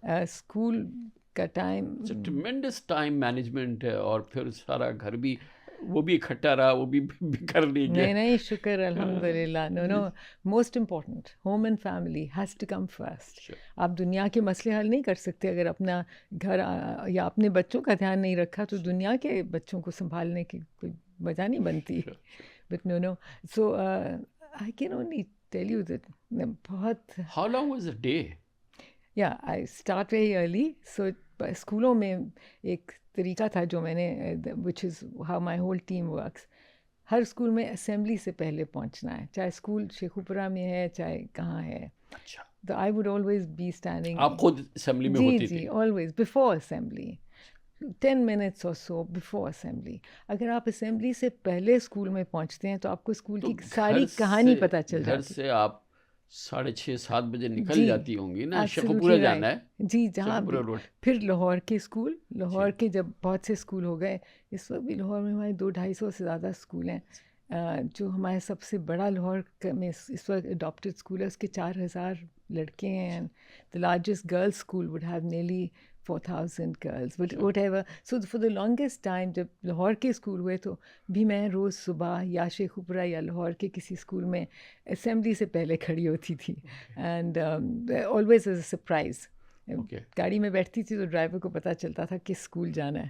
School کا ٹائم ٹریمینڈس ٹائم مینجمنٹ ہے, اور پھر سارا گھر بھی وہ بھی اکٹھا رہا, وہ بھی کر لی گیا. نہیں شکر الحمد للہ. No most important home and family has to come first. آپ دنیا کے مسئلے حل نہیں کر سکتے اگر اپنا گھر یا اپنے بچوں کا دھیان نہیں رکھا, تو دنیا کے بچوں کو سنبھالنے کی کوئی وجہ نہیں بنتی. But no so I can only tell you that بہت. How long was a day? یا I start very early. So اسکولوں میں ایک طریقہ تھا جو میں نے, which is how my whole team works. ہر اسکول میں اسمبلی سے پہلے پہنچنا ہے, چاہے اسکول شیخوپورہ میں ہے چاہے کہاں ہے. اچھا, تو I would always be standing. آپ خود اسمبلی میں ہوتی تھی؟ جی always before assembly, 10 minutes or so before assembly. اگر آپ اسمبلی سے پہلے اسکول میں پہنچتے ہیں تو آپ کو اسکول کی ساری کہانی پتہ چل جاتی ہے. گھر سے آپ 6:30-7 بجے نکل جاتی ہوں گی نا, شیخوپورہ جانا ہے. جی, جہاں پھر لاہور کے اسکول, لاہور کے جب بہت سے اسکول ہو گئے, اس وقت بھی لاہور میں ہمارے 200-250 سے زیادہ اسکول ہیں. جو ہمارے سب سے بڑا لاہور میں اس وقت اڈاپٹیڈ اسکول ہے, اس کے 4000 لڑکے ہیں. the largest girls school would have nearly 4,000 girls, but whatever. So for the longest time جب لاہور کے اسکول ہوئے تو بھی میں روز صبح یا شیخوپورہ یا لاہور کے کسی اسکول میں اسمبلی سے پہلے کھڑی ہوتی تھی, and always as a surprise. گاڑی میں بیٹھتی تھی تو ڈرائیور کو پتہ چلتا تھا کس اسکول جانا ہے,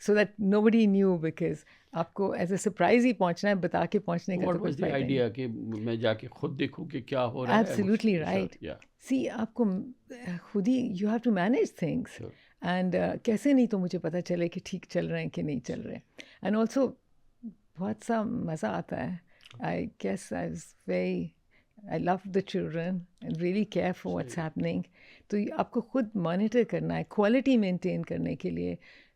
so that nobody knew, because آپ کو ایز اے سرپرائز ہی پہنچنا ہے, بتا کے پہنچنے کا. What was the idea کہ میں جا کے خود دیکھوں کہ کیا ہو رہا ہے؟ Absolutely right. سی آپ کو خود ہی you have to manage things, and کیسے نہیں تو مجھے پتہ چلے کہ ٹھیک چل رہے ہیں کہ نہیں چل رہے. اینڈ آلسو بہت سا مزہ آتا ہے. I guess I love the children and really care for what's happening. تو آپ کو خود مانیٹر کرنا ہے, کوالٹی مینٹین کرنے کے لیے,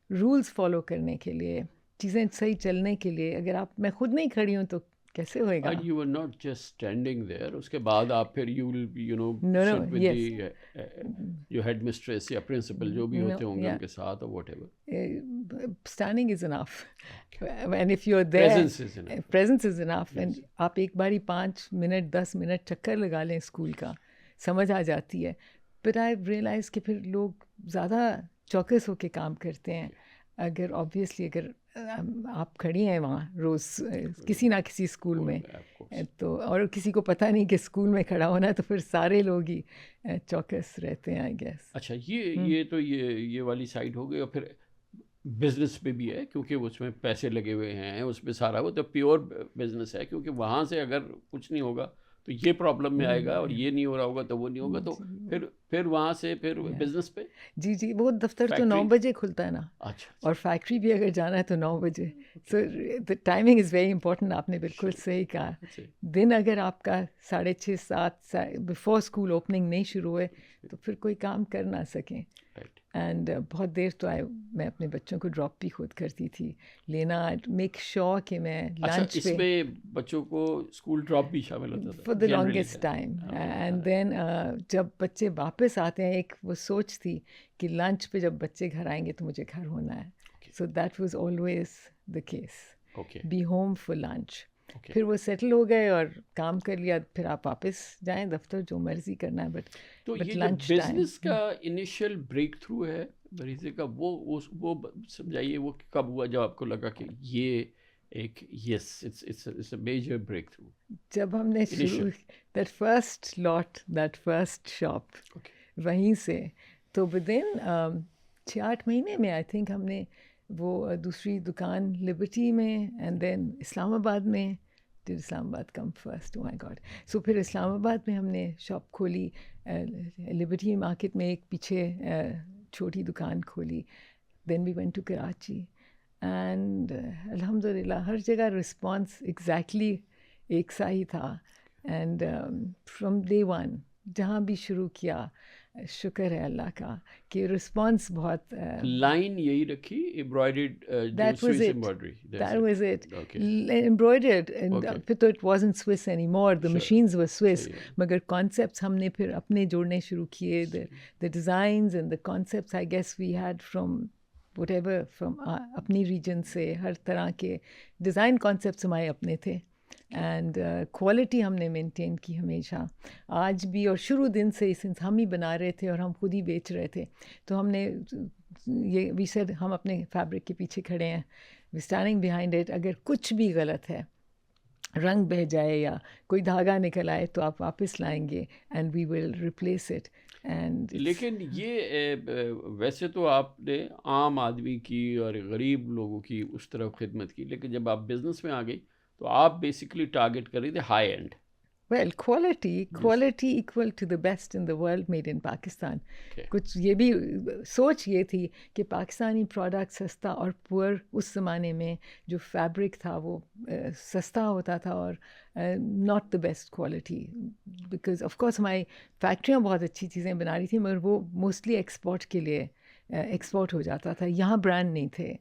رولز فالو کرنے کے لیے, چیزیں صحیح چلنے کے لیے. اگر آپ میں خود نہیں کھڑی ہوں تو کیسے ہوئے گا؟ You were not just standing there. اس کے بعد آپ پھر you will sit with your head mistress یا principal جو بھی ہوتے ہوں گے ان کے ساتھ, or whatever. Standing is enough. And if you're there, presence is enough. And آپ ایک باری 5 منٹ 10 منٹ چکر لگا لیں اسکول کا, سمجھ آ جاتی ہے. But I've realized کہ پھر لوگ زیادہ چوکس ہو کے کام کرتے ہیں. اگر obviously اگر آپ کھڑی ہیں وہاں روز کسی نہ کسی اسکول میں, تو اور کسی کو پتہ نہیں کہ اسکول میں کھڑا ہونا ہے, تو پھر سارے لوگ ہی چوکس رہتے ہیں آئی گیس. اچھا, یہ تو یہ والی سائڈ ہو گئی. اور پھر بزنس پہ بھی ہے کیونکہ اس میں پیسے لگے ہوئے ہیں, اس پہ سارا وہ تو پیور بزنس ہے, کیونکہ وہاں سے اگر کچھ نہیں ہوگا تو یہ پرابلم میں آئے گا, اور یہ نہیں ہو رہا ہوگا تو وہ نہیں ہوگا. تو پھر وہاں سے پھر بزنس پہ. جی وہ دفتر تو 9 بجے کھلتا ہے نا. اچھا, اور فیکٹری بھی اگر جانا ہے تو 9 بجے. So the timing is very important. آپ نے بالکل صحیح کہا. دن اگر آپ کا 6:30-7 بفور اسکول اوپننگ نہیں شروع ہوئے تو پھر کوئی کام کر نہ سکیں. اینڈ بہت دیر تو میں اپنے بچوں کو ڈراپ بھی خود کرتی تھی, لینا, میک شور کہ میں لنچ اس میں بچوں کو اسکول ڈراپ بھی شامل ہوتا تھا for the longest time. And then جب بچے واپس آتے ہیں, ایک وہ سوچ تھی کہ لنچ پہ جب بچے گھر آئیں گے تو مجھے گھر ہونا ہے. So that was always the case, B home for lunch. پھر وہ سیٹل ہو گئے اور کام کر لیا, پھر آپ واپس جائیں دفتر, جو مرضی کرنا ہے. تو بٹ یہ لنچ جو بزنس کا انیشیل بریک تھرو ہے بریزے کا, وہ سمجھائیے وہ کب ہوا جب آپ کو لگا کہ یہ ایک yes it's a major breakthrough? جب ہم نے شروع that first lot, that first shop, وہیں سے تو ودن 6-8 مہینے میں آئی تھنک ہم نے وہ دوسری دکان لبرٹی میں, اینڈ دین اسلام آباد میں. ڈیڈ اسلام آباد کم فرسٹ؟ او مائی گاڈ. سو پھر اسلام آباد میں ہم نے شاپ کھولی, لبرٹی مارکیٹ میں ایک پیچھے چھوٹی دکان کھولی. Then we went to Karachi, and الحمد للہ ہر جگہ رسپانس ایگزیکٹلی ایک سا ہی تھا. اینڈ فرام ڈے ون جہاں بھی شروع کیا, شکر ہے اللہ کا کہ رسپانس بہت. لائن یہی رکھی ایمبرائڈرڈ, That was it. That was it. Embroidered. And پھر تو it wasn't Swiss anymore. The machines were Swiss. مگر concepts ہم نے پھر اپنے جوڑنے شروع کیے. The designs and the concepts I guess we had from whatever, from اپنی region سے, ہر طرح کے design concepts ہمارے اپنے تھے. اینڈ کوالٹی ہم نے مینٹین کی ہمیشہ, آج بھی, اور شروع دن سے سنس ہم ہی بنا رہے تھے اور ہم خود ہی بیچ رہے تھے, تو ہم نے یہ وی سیڈ ہم اپنے فیبرک کے پیچھے کھڑے ہیں, وی اسٹینڈنگ بیہائنڈ اٹ. اگر کچھ بھی غلط ہے, رنگ بہہ جائے یا کوئی دھاگا نکل آئے, تو آپ واپس لائیں گے and we will replace it. And لیکن یہ ویسے تو آپ نے عام آدمی کی اور غریب لوگوں کی اس طرف خدمت کی, لیکن جب آپ بزنس میں آ گئی تو آپ بیسکلی ٹارگیٹ کر رہے تھے high end. Well quality equal to the best in the world made in Pakistan. کچھ یہ بھی سوچ یہ تھی کہ پاکستانی پروڈکٹ سستا اور پور, اس زمانے میں جو فیبرک تھا وہ سستا ہوتا تھا اور not the best quality, because of course ہماری فیکٹریاں بہت اچھی چیزیں بنا رہی تھیں, مگر وہ موسٹلی ایکسپورٹ کے لیے ایکسپورٹ ہو جاتا تھا, یہاں برانڈ نہیں تھے.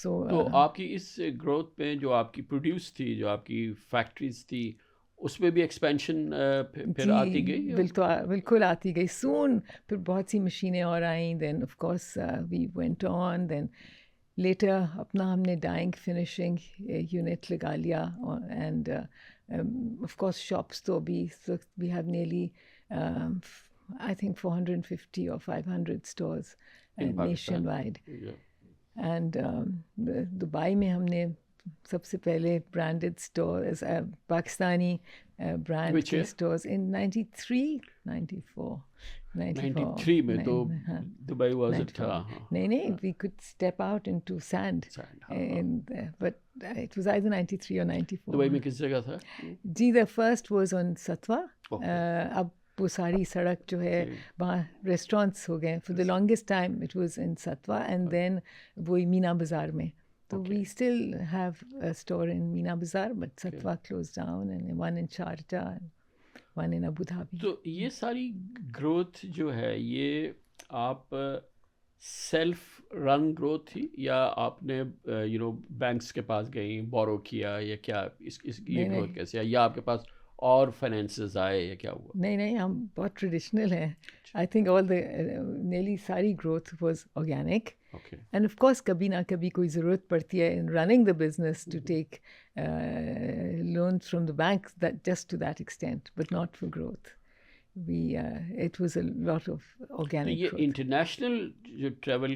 تو آپ کی اس گروتھ میں جو آپ کی پروڈیوس تھی, جو آپ کی فیکٹریز تھی, اس میں بھی ایکسپینشن پھر آتی گئی؟ بالکل آتی گئی. سون پھر بہت سی مشینیں اور آئیں. Then of course we went on. Then later اپنا ہم نے ڈائنگ فنیشنگ یونٹ لگا لیا, اینڈ آف کورس شاپس تو بھی we have nearly I think 450 or 500 stores nationwide. And Dubai میں ہم نے سب سے پہلے برانڈیڈ اسٹورز, پاکستانی برانڈ کے اسٹورز ان 93 میں تو دبئی واز اٹ. نہیں, we could step out into sand, but it was either 93 or 94. Dubai میں کس جگہ تھا؟ جی the first was on Satwa. اب وہ ساری سڑک جو ہے وہاں ریسٹورینٹس ہو گئے. For the longest time it was in Satwa, and then وہی مینا بازار میں. So we still have a store in Meena Bazaar, but Satwa closed down, and one in Sharjah and one in Abu Dhabi. تو یہ ساری growth جو ہے یہ آپ سیلف رن گروتھ تھی یا آپ نے بینکس کے پاس گئیں بورو کیا, یا کیا یہ گروتھ کیسے ہے, یا آپ کے پاس اور فائنینسز آئے, یا کیا ہوا؟ نہیں, ہم بہت ٹریڈیشنل ہیں. I think all the nearly ساری growth was organic. And of course کبھی نہ کبھی کوئی ضرورت پڑتی ہے in running the business to take loans from the bank, just to that extent, but not for growth. It was a lot of organic. یہ international جو travel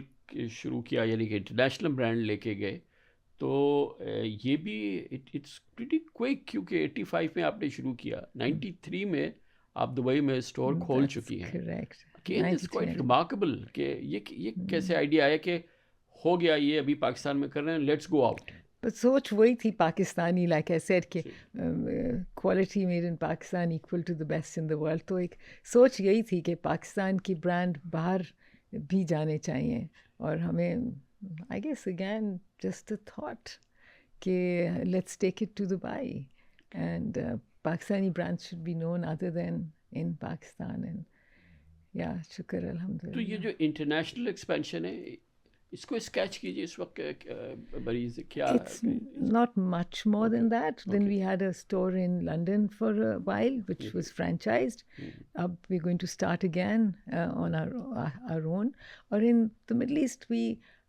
شروع کیا, یعنی کہ انٹرنیشنل برانڈ لے کے گئے, تو یہ بھی اٹس پریٹی کوئک, کیونکہ 85 میں آپ نے شروع کیا, 93 میں آپ دبئی میں اسٹور کھول چکی ہیں. کریکٹ. اٹس کوائٹ ریمارکیبل کہ یہ کیسے آئیڈیا آیا کہ ہو گیا یہ ابھی پاکستان میں کر رہے ہیں, لیٹس گو آؤٹ. بس سوچ وہی تھی پاکستانی, لائک آئی سیڈ کہ quality made in Pakistan equal to the best in the world. تو ایک سوچ یہی تھی کہ پاکستان کی برانڈ باہر بھی جانے چاہیے, اور ہمیں I guess again just a thought کہ let's take it to Dubai, and Pakistani brand should be known other than in Pakistan. And یا شکر الحمد للہ. تو یہ جو انٹرنیشنل ایکسپینشن ہے اس کو اسکیچ کیجیے اس وقت مریض کیا؟ It's not much more than that. Then we had a store in London for a while, which was franchised. We're going to start again on our own. Or in the Middle East, we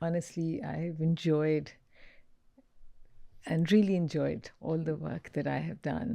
honestly I have enjoyed and really enjoyed all the work that I have done.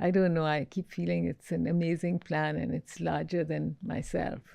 I don't know, I keep feeling it's an amazing plan and it's larger than myself,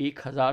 1000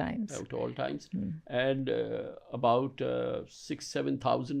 times. At all times. And about 6,000-7,000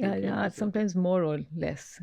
Yeah, sometimes more or less.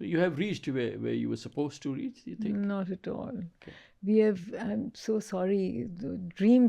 So you have reached where you were supposed to reach, you think? Not at all. Okay. We have, I'm so sorry, the dream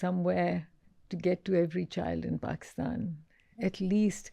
somewhere to get to every child in Pakistan. At least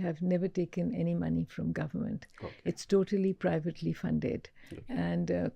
have never taken any money from government. Okay. It's totally privately funded. And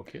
Okay.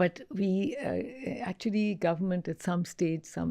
But we actually, government at some stage, some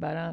12,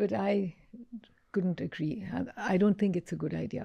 But I couldn't agree. I don't think it's a good idea.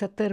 70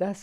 10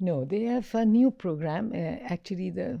No, they have a new program. Actually, the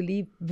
believe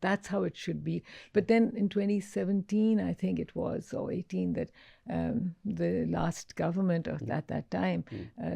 That's how it should be. But then in 2017, I think it was, or 18, that the last government at that time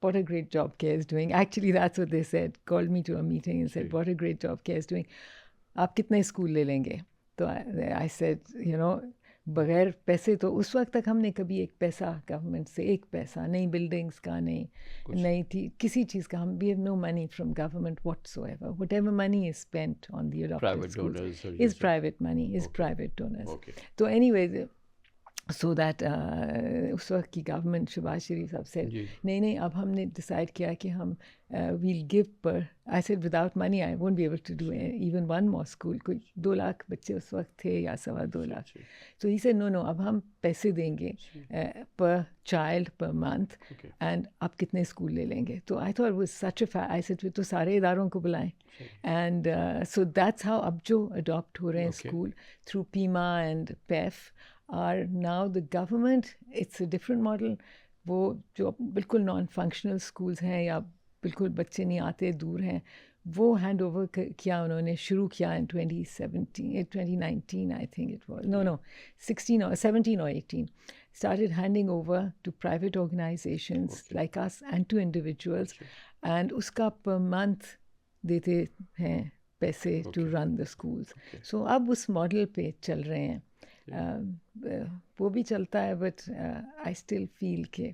what a great job CARE is doing. Actually, that's what they said. Called me to a meeting and said, what a great job CARE is doing. آپ کتنے school لے لیں گے؟ تو I said, بغیر پیسے تو اس وقت تک ہم نے کبھی ایک پیسہ گورنمنٹ سے ایک پیسہ نئی بلڈنگس کا نہیں تھی کسی چیز کا. ہم we have no money from government whatsoever. Whatever money is spent on the adopted schools is private money, is private donors. تو anyway, so that اس وقت کی گورنمنٹ شہباز شریف صاحب سے نہیں اب ہم نے ڈیسائڈ کیا کہ ہم ویل گیو پر. I said without money I won't be able to do even one more school. کوئی 2 لاکھ بچے اس وقت تھے یا 2.25 لاکھ. سو ہی سیڈ نو اب ہم پیسے دیں گے پر چائلڈ پر منتھ اینڈ آپ کتنے اسکول لے لیں گے. تو I thought was such a I said تو سارے اداروں کو بلائیں. اینڈ سو دیٹس ہاؤ اب جو اڈاپٹ ہو رہے ہیں اسکول تھرو پیما and پیف are now the government. It's a different model. وہ جو بالکل نان فنکشنل اسکولس ہیں یا بالکل بچے نہیں آتے دور ہیں وہ ہینڈ اوور کیا انہوں نے شروع کیا in 2019 I think it was. No 16 or 17 or 18 started handing over to private organizations like us and to individuals and اس کا per month دیتے ہیں پیسے to run the schools. So اب اس ماڈل پہ چل رہے ہیں. وہ بھی چلتا ہے بٹ آئی اسٹل فیل کہ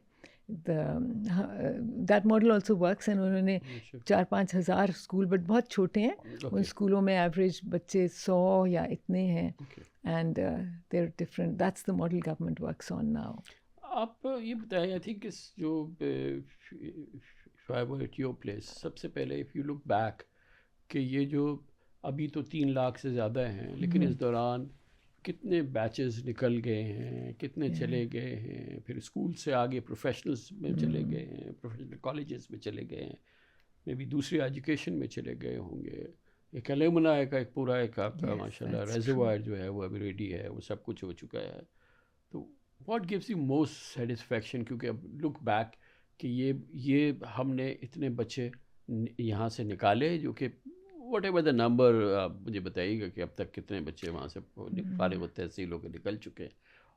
that model also works. And انہوں نے 4-5 ہزار اسکول بٹ بہت چھوٹے ہیں ان اسکولوں میں ایوریج بچے 100 یا اتنے ہیں. And they are different. That's the model government works on now. آپ یہ بتائیں آئی تھنک اس جو ایٹ یور پلیس سب سے پہلے اف یو لک بیک کہ یہ جو ابھی تو 3 لاکھ سے زیادہ ہیں لیکن اس دوران کتنے بیچز نکل گئے ہیں, کتنے چلے گئے ہیں, پھر اسکول سے آگے پروفیشنلز میں چلے گئے ہیں, پروفیشنل کالجز میں چلے گئے ہیں, میں بھی دوسری ایجوکیشن میں چلے گئے ہوں گے. ایک الومنائی کا ایک پورا ایک آپ کا ماشاء اللہ ریزروائر جو ہے وہ ابھی ریڈی ہے, وہ سب کچھ ہو چکا ہے. تو what gives you most satisfaction, کیونکہ اب لک بیک کہ یہ ہم نے اتنے بچے یہاں سے نکالے جو کہ واٹ ایور دا نمبر آپ مجھے بتائیے گا کہ اب تک کتنے بچے وہاں سے فارغ و تحصیل ہو کے نکل چکے ہیں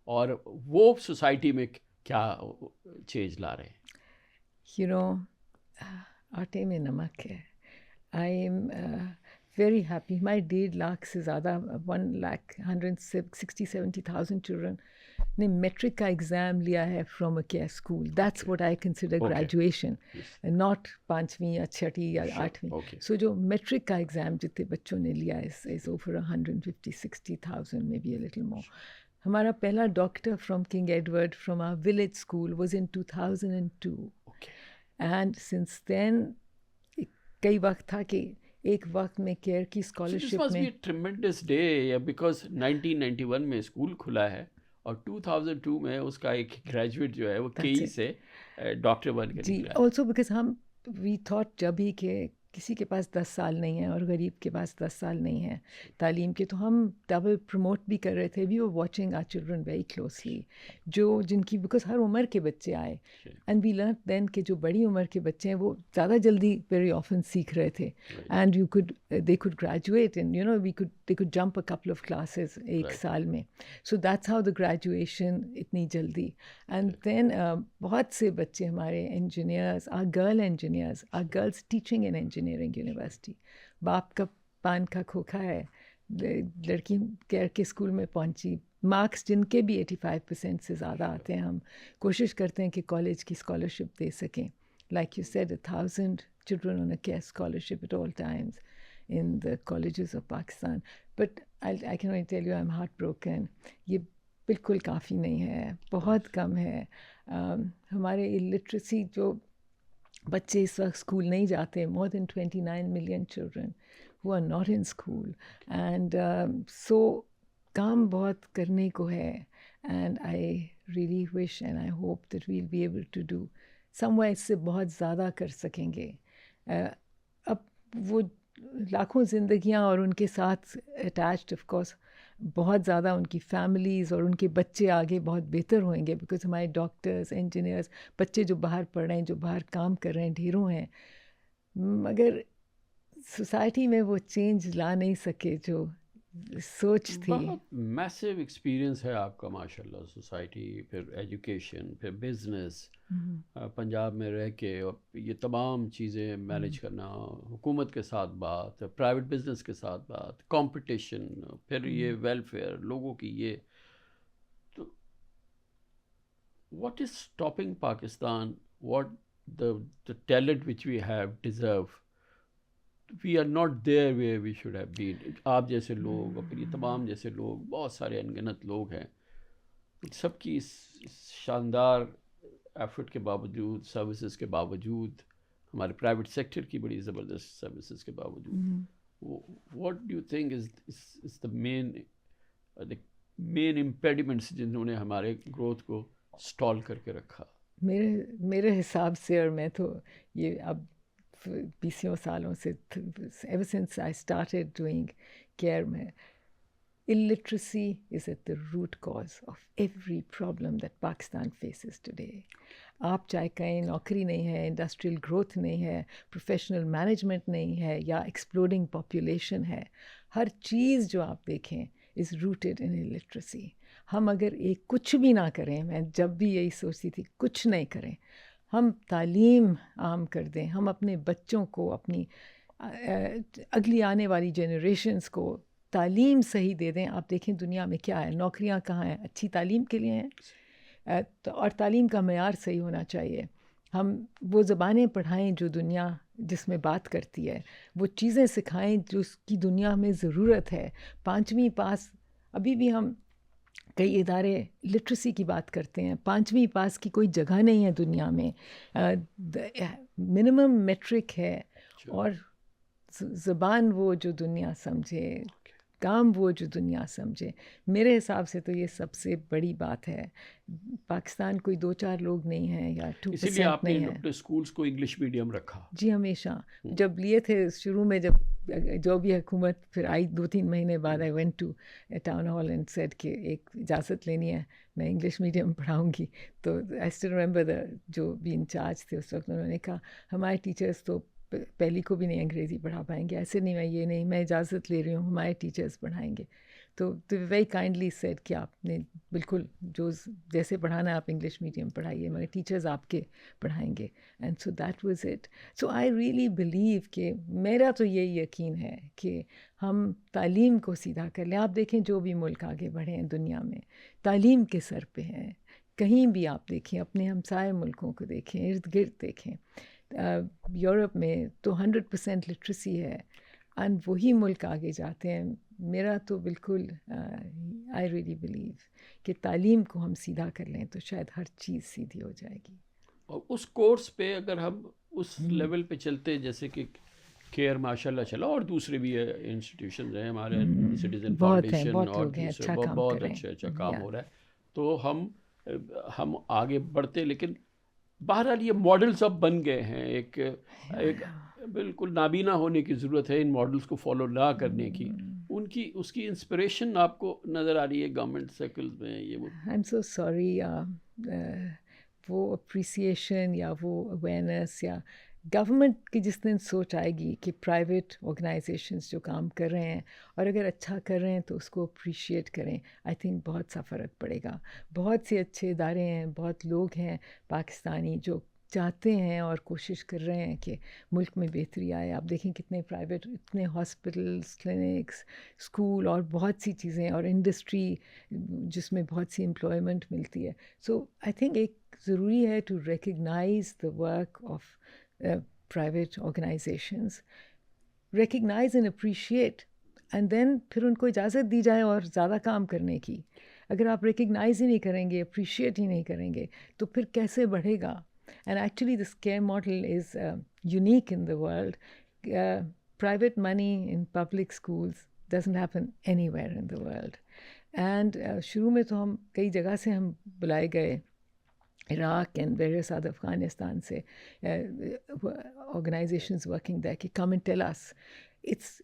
اور وہ سوسائٹی میں کیا چینج لا رہے ہیں. آٹے میں نمک ہے. I am very happy. My 1.5 lakh سے زیادہ 1,160,000 چلڈرن نے میٹرک کا ایگزام لیا ہے from a CARE school. That's what I consider graduation, not 5ویں یا 6ٹھی یا 8ویں. سو جو میٹرک کا ایگزام جتنے بچوں نے لیا is over 150,000-60,000 may be a little more. ہمارا پہلا doctor from King Edward from our village school was in 2002 and since then کئی وقت تھا کہ ایک وقت میں کیئر کی اسکالرشپ میں ٹریمنڈس ڈے بیکاز 1991 میں اسکول کھلا ہے اور 2002 میں اس کا ایک گریجویٹ جو ہے وہ کئی سے ڈاکٹر بن کے جی. آلسو بیکاز ہم وی تھاٹ جب ہی کہ کسی کے پاس 10 سال نہیں ہے اور غریب کے پاس 10 سال نہیں ہے تعلیم کے, تو ہم ڈبل پروموٹ بھی کر رہے تھے. We are watching our children very closely جو جن کی بیکاز ہر عمر کے بچے آئے اینڈ وی لرن دین کہ جو بڑی عمر کے بچے ہیں وہ زیادہ جلدی ویری آفن سیکھ رہے تھے and they could graduate and they could jump a couple of classes ایک سال میں. So that's how the graduation اتنی جلدی. اینڈ دین بہت سے بچے ہمارے engineers, our girl engineers, our girls teaching in engineering university. باپ کا پان کا کھوکھا ہے, لڑکی کیئر کے اسکول میں پہنچی. مارکس جن کے بھی 85% سے زیادہ آتے ہیں, ہم کوشش کرتے ہیں کہ کالج کی اسکالرشپ دے سکیں. Like you said 1,000 children on a care scholarship at all times in the colleges of Pakistan. But I can only tell you I'm heartbroken. یہ بالکل کافی نہیں ہے, بہت کم ہے. ہمارے illiteracy جو بچے اس وقت اسکول نہیں جاتے, more than 29 million children who are not in school. And so کام بہت کرنے کو ہے. And I really wish and I hope that we'll be able to do سم وے اس سے بہت زیادہ کر سکیں گے. اب وہ لاکھوں زندگیاں اور ان کے ساتھ اٹیچڈ آف کورس بہت زیادہ ان کی فیملیز اور ان کے بچے آگے بہت بہتر ہوئیں گے, بیکاز ہمارے ڈاکٹرز, انجینئرز, بچے جو باہر پڑھ رہے ہیں, جو باہر کام کر رہے ہیں, ڈھیروں ہیں. مگر سوسائٹی میں وہ چینج لا نہیں سکے جو سوچ تھی. بہت میسو ایکسپیرئنس ہے آپ کا ماشاء اللہ. سوسائٹی, پھر ایجوکیشن, پھر بزنس, پنجاب میں رہ کے اور یہ تمام چیزیں مینیج کرنا, حکومت کے ساتھ بات, پرائیویٹ بزنس کے ساتھ بات, کمپٹیشن, پھر یہ ویلفیئر لوگوں کی. یہ تو what is stopping Pakistan, what the talent which we have deserve, we are not there where we should have been. آپ جیسے لوگ اور پھر یہ تمام جیسے لوگ, بہت سارے انگنت لوگ ہیں, سب کی اس شاندار ایفرٹ کے باوجود, سروسز کے باوجود, ہمارے پرائیویٹ سیکٹر کی بڑی زبردست سروسز کے باوجود, what do you think is the main impediments جنہوں نے ہمارے گروتھ کو سٹال کر کے رکھا؟ میرے حساب سے, اور میں تو یہ اب 20 سالوں سے, ever since I started doing care میں, illiteracy is at the root cause of every problem that Pakistan faces today. آپ چاہے کہیں نوکری نہیں ہے, انڈسٹریل گروتھ نہیں ہے, پروفیشنل مینجمنٹ نہیں ہے, یا ایکسپلوڈنگ پاپولیشن ہے, ہر چیز جو آپ دیکھیں از روٹیڈ ان illiteracy. ہم اگر کچھ بھی نہ کریں, میں جب بھی یہی سوچتی تھی کچھ نہیں کریں, ہم تعلیم عام کر دیں, ہم اپنے بچوں کو, اپنی اگلی آنے والی جنریشنز کو تعلیم صحیح دے دیں. آپ دیکھیں دنیا میں کیا ہے, نوکریاں کہاں ہیں, اچھی تعلیم کے لیے ہیں, اور تعلیم کا معیار صحیح ہونا چاہیے. ہم وہ زبانیں پڑھائیں جو دنیا جس میں بات کرتی ہے, وہ چیزیں سکھائیں جو اس کی دنیا میں ضرورت ہے. 5ویں پاس, ابھی بھی ہم کئی ادارے لٹریسی کی بات کرتے ہیں, 5ویں پاس کی کوئی جگہ نہیں ہے دنیا میں. منیمم میٹرک ہے, اور زبان وہ جو دنیا سمجھے, کام وہ جو دنیا سمجھے. میرے حساب سے تو یہ سب سے بڑی بات ہے. پاکستان کوئی 2-4 لوگ نہیں ہیں یا 2% اسی لیے آپ نے نہیں ہے. اپنے اسکولس کو انگلش میڈیم رکھا؟ جی ہمیشہ. جب لیے تھے شروع میں, جب جو بھی حکومت پھر آئی 2-3 مہینے بعد, I went to town hall and said کہ ایک اجازت لینی ہے, میں انگلش میڈیم پڑھاؤں گی. تو آئی اسٹل ریمبر جو بھی انچارج تھے اس وقت, انہوں نے کہا ہمارے ٹیچرس تو پہلی کو بھی نہیں انگریزی پڑھا پائیں گے. ایسے نہیں, میں یہ نہیں, میں اجازت لے رہی ہوں, ہمارے ٹیچرز پڑھائیں گے. تو ویری کائنڈلی سیڈ کہ آپ نے بالکل جو جیسے پڑھانا ہے آپ انگلش میڈیم پڑھائیے, مگر ٹیچرز آپ کے پڑھائیں گے. And so that was it. So I really believe کہ میرا تو یہی یقین ہے کہ ہم تعلیم کو سیدھا کر لیں. آپ دیکھیں جو بھی ملک آگے بڑھے ہیں دنیا میں, تعلیم کے سر پہ ہیں. کہیں بھی آپ دیکھیں, اپنے ہمسائے ملکوں کو دیکھیں, ارد گرد دیکھیں, یورپ میں تو 100% لٹریسی ہے, اینڈ وہی ملک آگے جاتے ہیں. میرا تو بالکل آئی ریئلی بلیو کہ تعلیم کو ہم سیدھا کر لیں تو شاید ہر چیز سیدھی ہو جائے گی. اور اس کورس پہ اگر ہم اس لیول پہ چلتے, جیسے کہ کیئر ماشاء اللہ چلا, اور دوسرے بھی انسٹیٹیوشنز ہیں ہمارے, سٹیزن فاؤنڈیشن, اور بہت اچھا کام ہو رہا ہے, تو ہم آگے بڑھتے. لیکن بہرحال یہ ماڈلز اب بن گئے ہیں. ایک بالکل نابینا ہونے کی ضرورت ہے ان ماڈلز کو فالو نہ کرنے کی. اس کی انسپریشن آپ کو نظر آ رہی ہے گورنمنٹ سرکلز میں؟ یہ وہ آئی ایم سو سوری, وہ اپریسیشن یا وہ اویئرنیس یا گورنمنٹ کی جس دن سوچ آئے گی کہ پرائیویٹ آرگنائزیشنز جو کام کر رہے ہیں اور اگر اچھا کر رہے ہیں تو اس کو اپریشیٹ کریں, آئی تھنک بہت سا فرق پڑے گا. بہت سے اچھے ادارے ہیں, بہت لوگ ہیں پاکستانی جو چاہتے ہیں اور کوشش کر رہے ہیں کہ ملک میں بہتری آئے. آپ دیکھیں کتنے پرائیویٹ, اتنے ہاسپٹلس, کلینکس, اسکول اور بہت سی چیزیں, اور انڈسٹری جس میں بہت سی امپلائمنٹ ملتی ہے. سو آئی تھنک ایک ضروری ہے to recognize the work of private organizations, recognize and appreciate, and then پھر ان کو اجازت دی جائے اور زیادہ کام کرنے کی. اگر آپ ریکگنائز ہی نہیں کریں گے, اپریشیٹ ہی نہیں کریں گے, تو پھر کیسے بڑھے گا؟ And actually this CARE model is unique in the world. Private money in public schools doesn't happen anywhere in the world. And شروع میں تو ہم کئی جگہ سے ہم بلائے گئے Iraq and various other Afghanistan say organizations working there ki come and tell us it's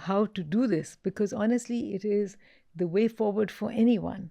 how to do this, because honestly it is the way forward for anyone.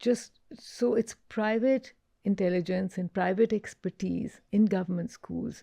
just so it's private intelligence and private expertise in government schools.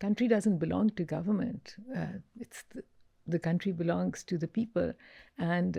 country doesn't belong to government. It's the country belongs to the people, and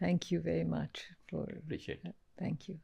Thank you very much for Appreciate it. Thank you.